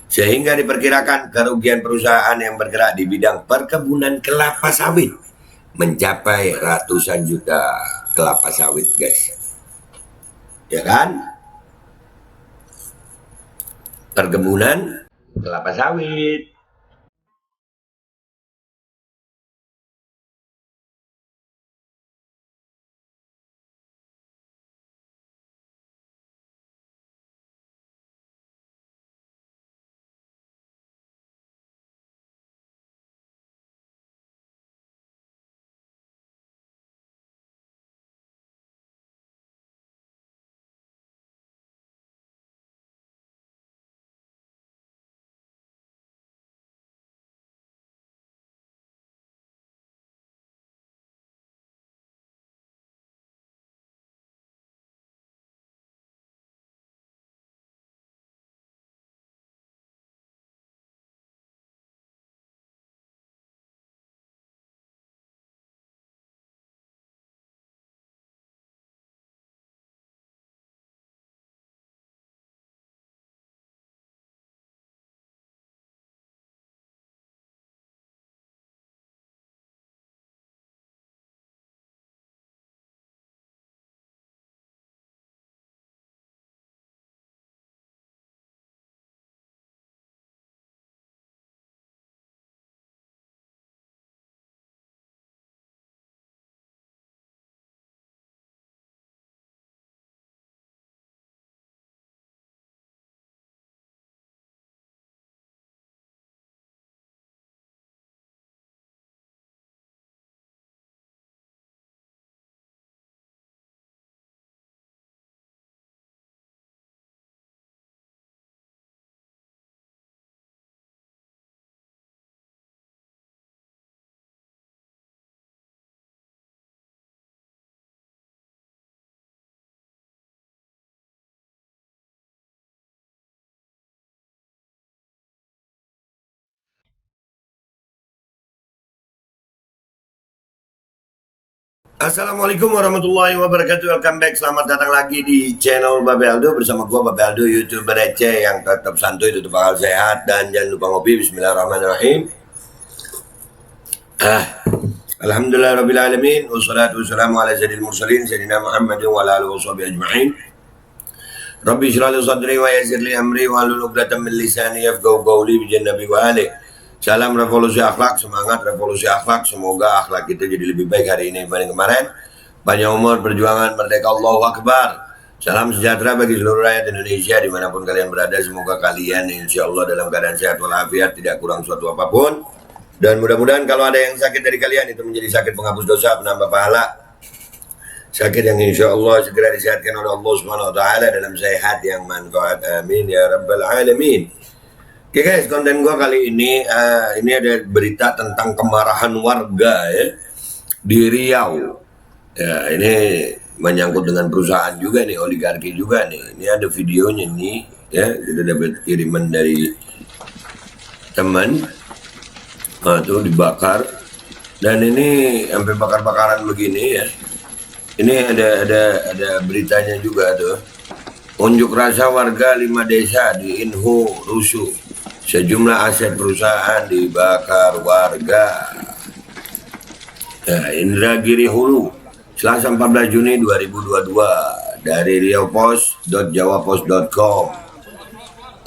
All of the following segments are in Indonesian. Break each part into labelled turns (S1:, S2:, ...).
S1: sehingga diperkirakan kerugian perusahaan yang bergerak di bidang perkebunan kelapa sawit mencapai ratusan juta kelapa sawit, guys. Ya kan? Perkebunan kelapa sawit. Assalamualaikum warahmatullahi wabarakatuh. Welcome back. Selamat datang lagi di channel Babe Aldo bersama gua Babe Aldo, YouTuber receh yang tetap santuy, tutup akal sehat, dan jangan lupa ngopi. Bismillahirrahmanirrahim. Alhamdulillah rabbil alamin, wassalatu wassalamu ala sayyidil mursalin sayyidina Muhammadin wa ala alihi washabihi ajma'in. Rabbi shrah li sadri wa yassir li amri wa hlul 'uqdatam min lisani yafqahu qawli bi jannabi wa alihi. Salam revolusi akhlak, semangat revolusi akhlak. Semoga akhlak kita jadi lebih baik hari ini dibanding kemarin. Panjang umur, perjuangan, merdeka, Allahu Akbar. Salam sejahtera bagi seluruh rakyat Indonesia dimanapun kalian berada. Semoga kalian insya Allah dalam keadaan sehat walafiat, tidak kurang suatu apapun. Dan mudah-mudahan kalau ada yang sakit dari kalian, itu menjadi sakit penghapus dosa, penambah pahala. Sakit yang insya Allah segera disehatkan oleh Allah Subhanahu Wa Taala dalam sehat yang manfaat. Amin ya Rabbal Alamin. Oke guys, konten gua kali ini ada berita tentang kemarahan warga ya di Riau. Ya, ini menyangkut dengan perusahaan juga nih, oligarki juga nih. Ini ada videonya nih ya, kita dapat kiriman dari teman. Tuh dibakar, dan ini sampai bakar-bakaran begini ya. Ini ada beritanya juga tuh. Unjuk rasa warga 5 desa di Inhu rusuh. Sejumlah aset perusahaan dibakar warga. Ya, Indragiri Hulu, Selasa 14 Juni 2022 dari riaupos.jawapos.com.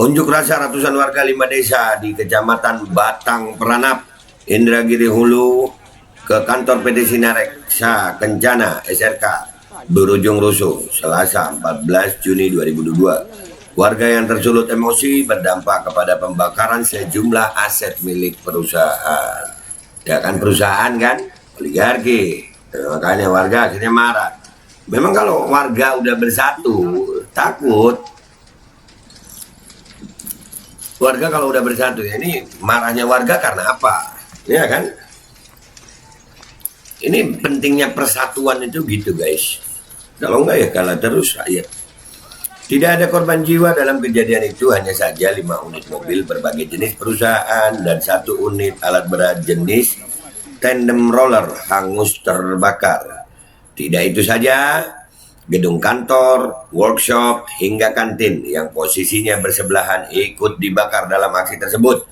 S1: Unjuk rasa ratusan warga 5 desa di Kecamatan Batang Peranap, Indragiri Hulu ke kantor PT Sinareksa Kencana SRK berujung rusuh Selasa 14 Juni 2022. Warga yang tersulut emosi berdampak kepada pembakaran sejumlah aset milik perusahaan. Ya kan, perusahaan kan oligarki. Makanya warga akhirnya marah. Memang kalau warga udah bersatu, takut. Warga kalau udah bersatu, ya ini marahnya warga karena apa? Ya kan? Ini pentingnya persatuan itu gitu guys. Kalau enggak ya kalah terus rakyat. Tidak ada korban jiwa dalam kejadian itu, hanya saja 5 unit mobil berbagai jenis perusahaan dan 1 unit alat berat jenis tandem roller hangus terbakar. Tidak itu saja, Gedung kantor, workshop, hingga kantin yang posisinya bersebelahan ikut dibakar dalam aksi tersebut.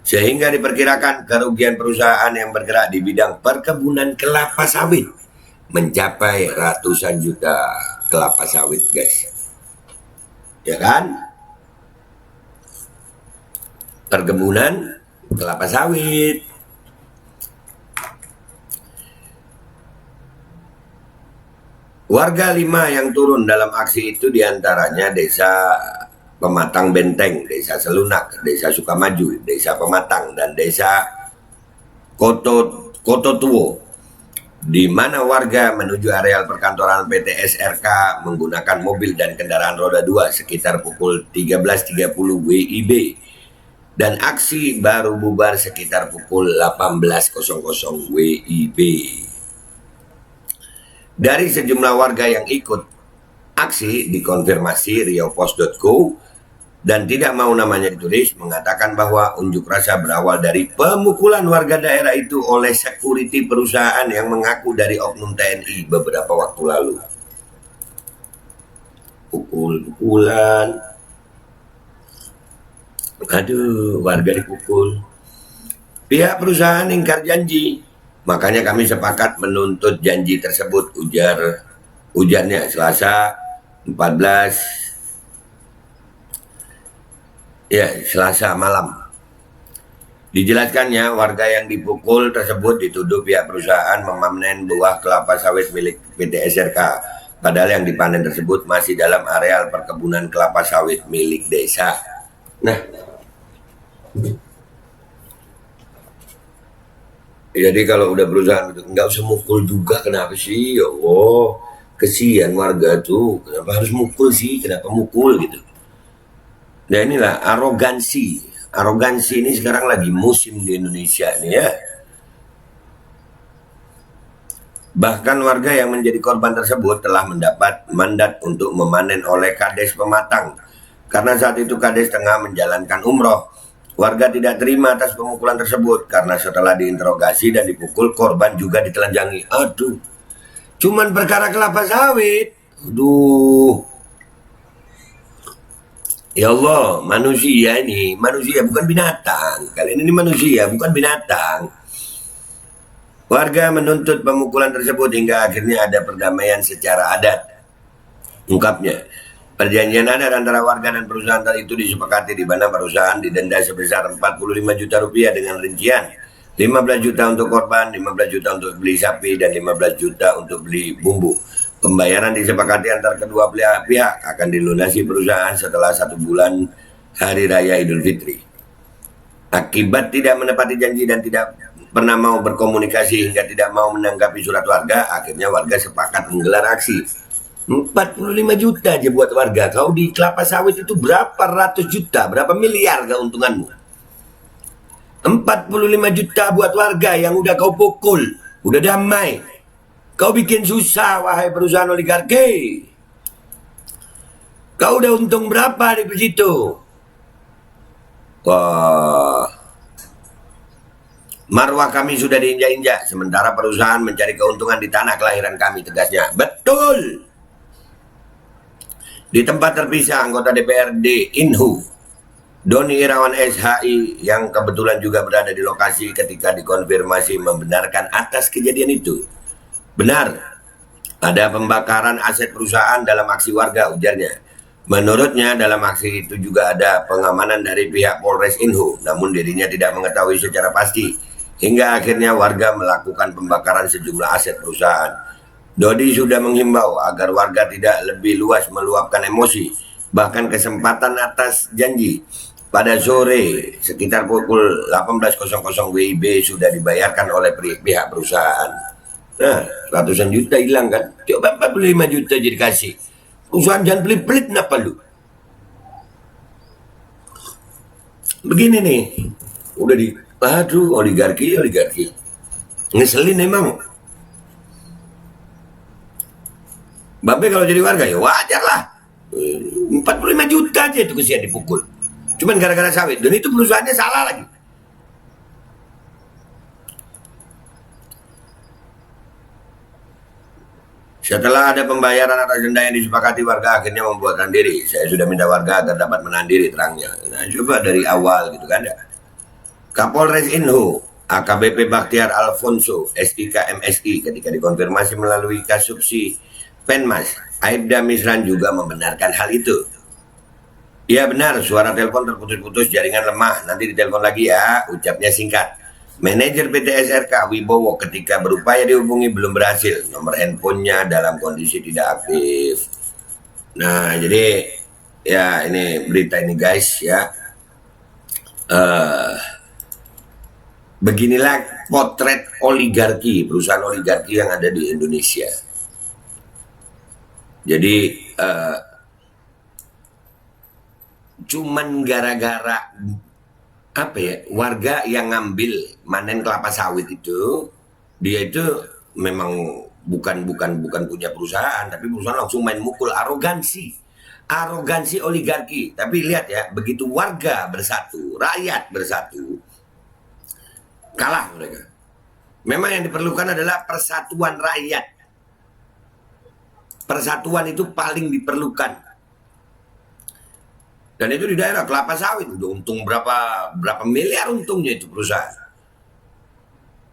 S1: Sehingga diperkirakan kerugian perusahaan yang bergerak di bidang perkebunan kelapa sawit mencapai ratusan juta kelapa sawit, guys. Ya kan? Perkebunan kelapa sawit. Warga 5 yang turun dalam aksi itu diantaranya Desa Pematang Benteng, Desa Selunak, Desa Sukamaju, Desa Pematang, dan Desa Kototuo, di mana warga menuju areal perkantoran PT SRK menggunakan mobil dan kendaraan roda 2 sekitar pukul 13.30 WIB, dan aksi baru bubar sekitar pukul 18.00 WIB. Dari sejumlah warga yang ikut aksi dikonfirmasi riaupos.co dan tidak mau namanya ditulis, mengatakan bahwa unjuk rasa berawal dari pemukulan warga daerah itu oleh security perusahaan yang mengaku dari oknum TNI beberapa waktu lalu. Pukul-pukulan. Aduh, warga dipukul. Pihak perusahaan ingkar janji. Makanya kami sepakat menuntut janji tersebut, ujarnya Selasa 14 Selasa malam. Dijelaskannya, warga yang dipukul tersebut dituduh pihak perusahaan memanen buah kelapa sawit milik PT SRK, padahal yang dipanen tersebut masih dalam areal perkebunan kelapa sawit milik desa. Nah, jadi kalau udah berusaha nggak usah mukul juga, kenapa sih? Ya Allah, kesian warga tuh, kenapa harus mukul sih? Kenapa mukul gitu? Nah inilah arogansi. Arogansi ini sekarang lagi musim di Indonesia nih ya. Bahkan warga yang menjadi korban tersebut telah mendapat mandat untuk memanen oleh Kades Pematang. Karena saat itu Kades tengah menjalankan umroh. Warga tidak terima atas pemukulan tersebut karena setelah diinterogasi dan dipukul, korban juga ditelanjangi. Aduh, cuman perkara kelapa sawit. Aduh, ya Allah, manusia ini, manusia bukan binatang. Kalian ini manusia, bukan binatang. Warga menuntut pemukulan tersebut hingga akhirnya ada perdamaian secara adat. Ungkapnya, perjanjian adat antara warga dan perusahaan itu disepakati, di mana perusahaan didenda sebesar 45 juta rupiah dengan rincian 15 juta untuk korban, 15 juta untuk beli sapi, dan 15 juta untuk beli bumbu. Pembayaran disepakati antar kedua pihak akan dilunasi perusahaan setelah 1 bulan Hari Raya Idul Fitri. Akibat tidak menepati janji dan tidak pernah mau berkomunikasi hingga tidak mau menanggapi surat warga, akhirnya warga sepakat menggelar aksi. 45 juta aja buat warga. Kau di kelapa sawit itu berapa ratus juta, berapa miliar keuntunganmu? 45 juta buat warga yang udah kau pukul, udah damai. Kau bikin susah, wahai perusahaan oligarki. Kau udah untung berapa di situ? Wah, marwah kami sudah diinjak-injak, sementara perusahaan mencari keuntungan di tanah kelahiran kami, tegasnya. Betul. Di tempat terpisah, anggota DPRD Inhu, Doni Irawan SHI, yang kebetulan juga berada di lokasi ketika dikonfirmasi, membenarkan atas kejadian itu. Benar, ada pembakaran aset perusahaan dalam aksi warga, ujarnya. Menurutnya dalam aksi itu juga ada pengamanan dari pihak Polres Inhu, namun dirinya tidak mengetahui secara pasti, hingga akhirnya warga melakukan pembakaran sejumlah aset perusahaan. Dodi sudah menghimbau agar warga tidak lebih luas meluapkan emosi, bahkan kesempatan atas janji. Pada sore sekitar pukul 18.00 WIB sudah dibayarkan oleh pihak perusahaan. Nah, ratusan juta hilang kan? Coba 45 juta jadi kasih. Perusahaan jangan pelit-pelit, kenapa lu? Begini nih, udah aduh, oligarki. Ngeselin emang. Babe kalau jadi warga ya wajar lah. 45 juta aja itu kesian dipukul. Cuman gara-gara sawit. Dan itu perusahaannya salah lagi. Setelah ada pembayaran atas denda yang disepakati, warga akhirnya membuarkan diri. Saya sudah minta warga agar dapat menahan diri, terangnya. Nah, coba dari awal gitu kan ya. Kapolres Inhu AKBP Bakhtiar Alfonso SIK MSI ketika dikonfirmasi melalui Kasubsi Penmas Aibda Misran juga membenarkan hal itu. Ya benar, suara telepon terputus-putus, jaringan lemah. Nanti ditelepon lagi ya, ucapnya singkat. Manajer PT SRK Wibowo ketika berupaya dihubungi belum berhasil. Nomor handphonenya dalam kondisi tidak aktif. Nah, jadi ya ini berita ini guys ya. Beginilah potret oligarki, perusahaan oligarki yang ada di Indonesia. Jadi cuman gara-gara apa ya, warga yang ngambil manen kelapa sawit itu, dia itu memang bukan punya perusahaan, tapi perusahaan langsung main mukul, arogansi oligarki. Tapi lihat ya, begitu warga bersatu, rakyat bersatu, kalah mereka. Memang yang diperlukan adalah persatuan rakyat. Persatuan itu paling diperlukan. Dan itu di daerah kelapa sawit, udah untung berapa miliar untungnya itu perusahaan.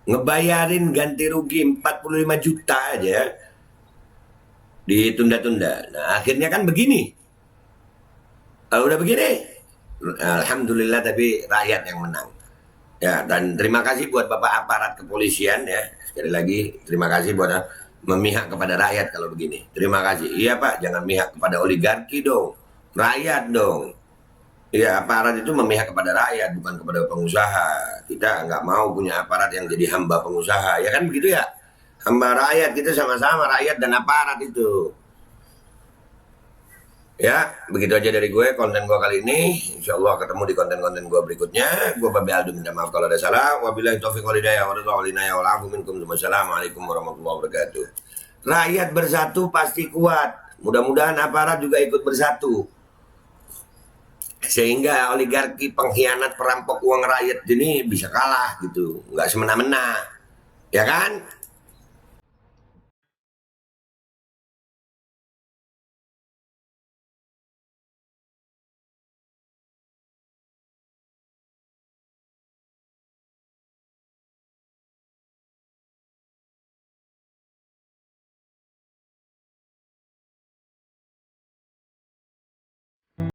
S1: Ngebayarin ganti rugi 45 juta aja ditunda-tunda. Nah, akhirnya kan begini. Udah begini, alhamdulillah, tapi rakyat yang menang. Ya, dan terima kasih buat Bapak aparat kepolisian ya. Sekali lagi terima kasih buat memihak kepada rakyat kalau begini. Terima kasih. Iya Pak, jangan memihak kepada oligarki dong. Rakyat dong. Ya, aparat itu memihak kepada rakyat, bukan kepada pengusaha. Kita nggak mau punya aparat yang jadi hamba pengusaha. Ya kan begitu ya? Hamba rakyat, kita sama-sama rakyat dan aparat itu. Ya, begitu aja dari gue, konten gue kali ini. Insya Allah ketemu di konten-konten gue berikutnya. Gue Babe Aldo, minta maaf kalau ada salah. Wabillahi taufiq wal hidayah. Wassalamualaikum warahmatullahi wabarakatuh. Rakyat bersatu pasti kuat. Mudah-mudahan aparat juga ikut bersatu. Sehingga oligarki, pengkhianat, perampok uang rakyat ini bisa kalah gitu. Nggak semena-mena. Ya kan?